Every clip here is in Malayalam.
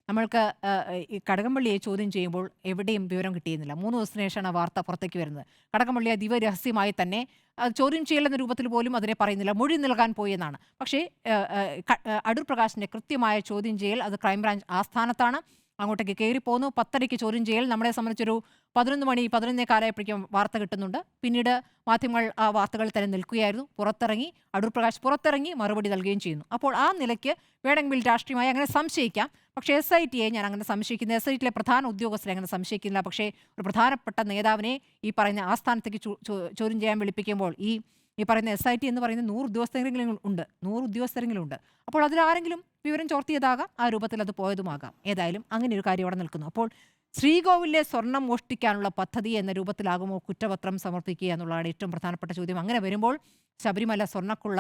നമ്മൾക്ക് ഈ കടകംപള്ളിയെ ചോദ്യം ചെയ്യുമ്പോൾ എവിടെയും വിവരം കിട്ടിയിരുന്നില്ല. 3 ദിവസത്തിന് ശേഷമാണ് ആ വാർത്ത പുറത്തേക്ക് വരുന്നത്. കടകംപള്ളിയെ ദിവരഹസ്യമായി തന്നെ ചോദ്യം ചെയ്യലെന്ന രൂപത്തിൽ പോലും അതിനെ പറയുന്നില്ല. മൊഴി നൽകാൻ പോയി എന്നാണ്. പക്ഷേ അടൂർ പ്രകാശിന്റെ കൃത്യമായ ചോദ്യം ചെയ്യൽ അത് ക്രൈംബ്രാഞ്ച് ആസ്ഥാനത്താണ്. അങ്ങോട്ടേക്ക് കയറിപ്പോന്നു. 10:30 ചോദ്യം ചെയ്യൽ. നമ്മളെ സംബന്ധിച്ചൊരു 11 മണി 11 കാലായപ്പോഴേക്കും വാർത്ത കിട്ടുന്നുണ്ട്. പിന്നീട് മാധ്യമങ്ങൾ ആ വാർത്തകളിൽ തന്നെ നിൽക്കുകയായിരുന്നു. പുറത്തിറങ്ങി അടൂർ പ്രകാശ് പുറത്തിറങ്ങി മറുപടി നൽകുകയും ചെയ്യുന്നു. അപ്പോൾ ആ നിലയ്ക്ക് വേണമെങ്കിൽ രാഷ്ട്രീയമായി അങ്ങനെ സംശയിക്കാം. പക്ഷേ SITയെ ഞാൻ അങ്ങനെ സംശയിക്കുന്ന SITയിലെ പ്രധാന ഉദ്യോഗസ്ഥരെ അങ്ങനെ സംശയിക്കുന്നില്ല. പക്ഷേ ഒരു പ്രധാനപ്പെട്ട നേതാവിനെ ഈ പറയുന്ന ആസ്ഥാനത്തേക്ക് ചോദ്യം ചെയ്യാൻ വിളിപ്പിക്കുമ്പോൾ ഈ പറയുന്ന SIT എന്ന് പറയുന്ന 100 ഉദ്യോഗസ്ഥരെങ്കിലും ഉണ്ട്. 100 ഉദ്യോഗസ്ഥരെങ്കിലും ഉണ്ട്. അപ്പോൾ അതിലാരെങ്കിലും വിവരം ചോർത്തിയതാകാം. ആ രൂപത്തിൽ അത് പോയതുമാകാം. ഏതായാലും അങ്ങനെ ഒരു കാര്യം അവിടെ നിൽക്കുന്നു. അപ്പോൾ ശ്രീകോവിലിലെ സ്വർണം മോഷ്ടിക്കാനുള്ള പദ്ധതി എന്ന രൂപത്തിലാകുമോ കുറ്റപത്രം സമർപ്പിക്കുക എന്നുള്ളതാണ് ഏറ്റവും പ്രധാനപ്പെട്ട ചോദ്യം. അങ്ങനെ വരുമ്പോൾ ശബരിമല സ്വർണ്ണക്കുള്ള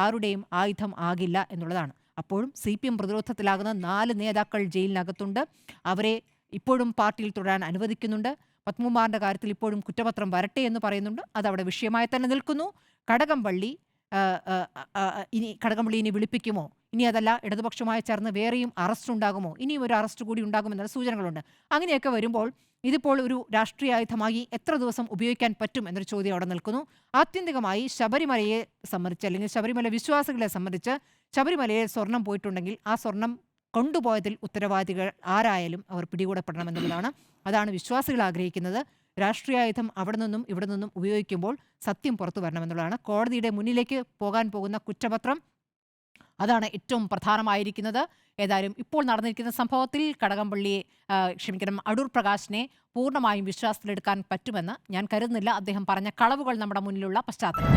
ആരുടെയും ആയുധം ആകില്ല എന്നുള്ളതാണ്. അപ്പോഴും CPM പ്രതിരോധത്തിലാകുന്ന 4 നേതാക്കൾ ജയിലിനകത്തുണ്ട്. അവരെ ഇപ്പോഴും പാർട്ടിയിൽ തുടരാൻ അനുവദിക്കുന്നുണ്ട്. പത്മകുമാറിന്റെ കാര്യത്തിൽ ഇപ്പോഴും കുറ്റപത്രം വരട്ടെ എന്ന് പറയുന്നുണ്ട്. അതവിടെ വിഷയമായി തന്നെ നിൽക്കുന്നു. കടകംപള്ളി കടകംപള്ളി ഇനി വിളിപ്പിക്കുമോ? ഇനി അതല്ല ഇടതുപക്ഷമായി ചേർന്ന് വേറെയും അറസ്റ്റ് ഉണ്ടാകുമോ? ഇനിയും ഒരു അറസ്റ്റ് കൂടി ഉണ്ടാകുമെന്നുള്ള സൂചനകളുണ്ട്. അങ്ങനെയൊക്കെ വരുമ്പോൾ ഇതിപ്പോൾ ഒരു രാഷ്ട്രീയ ആയുധമായി എത്ര ദിവസം ഉപയോഗിക്കാൻ പറ്റും എന്നൊരു ചോദ്യം അവിടെ നിൽക്കുന്നു. ആത്യന്തികമായി ശബരിമലയെ സംബന്ധിച്ച് അല്ലെങ്കിൽ ശബരിമല വിശ്വാസികളെ സംബന്ധിച്ച് ശബരിമലയിൽ സ്വർണം പോയിട്ടുണ്ടെങ്കിൽ ആ സ്വർണം കൊണ്ടുപോയതിൽ ഉത്തരവാദികൾ ആരായാലും അവർ പിടികൂടപ്പെടണമെന്നുള്ളതാണ്. അതാണ് വിശ്വാസികൾ ആഗ്രഹിക്കുന്നത്. രാഷ്ട്രീയായുധം അവിടെ നിന്നും ഇവിടെ നിന്നും ഉപയോഗിക്കുമ്പോൾ സത്യം പുറത്തു വരണമെന്നുള്ളതാണ്. കോടതിയുടെ മുന്നിലേക്ക് പോകാൻ പോകുന്ന കുറ്റപത്രം അതാണ് ഏറ്റവും പ്രധാനമായിരിക്കുന്നത്. ഏതായാലും ഇപ്പോൾ നടന്നിരിക്കുന്ന സംഭവത്തിൽ കടകംപള്ളിയെ അടൂർ പ്രകാശിനെ പൂർണ്ണമായും വിശ്വാസത്തിലെടുക്കാൻ പറ്റുമെന്ന് ഞാൻ കരുതുന്നില്ല. അദ്ദേഹം പറഞ്ഞ കളവുകൾ നമ്മുടെ മുന്നിലുള്ള പശ്ചാത്തലം.